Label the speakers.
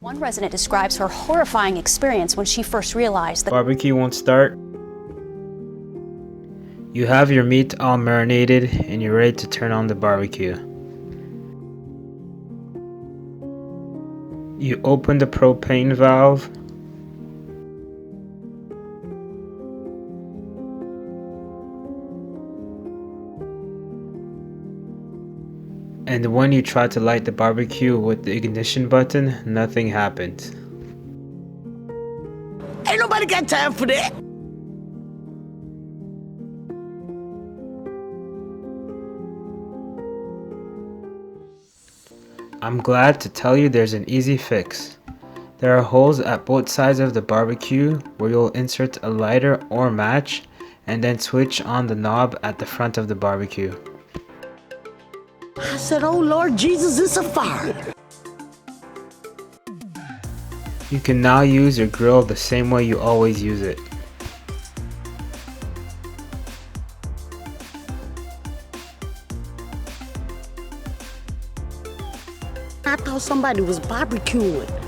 Speaker 1: One resident describes her horrifying experience when she first realized that
Speaker 2: barbecue won't start. You have your meat all marinated and you're ready to turn on the barbecue. You open the propane valve. And when you try to light the barbecue with the ignition button, nothing happens.
Speaker 3: Ain't nobody got time for that.
Speaker 2: I'm glad to tell you there's an easy fix. There are holes at both sides of the barbecue where you'll insert a lighter or match and then switch on the knob at the front of the barbecue.
Speaker 3: I said, oh Lord Jesus, it's a fire.
Speaker 2: You can now use your grill the same way you always use it.
Speaker 3: I thought somebody was barbecuing.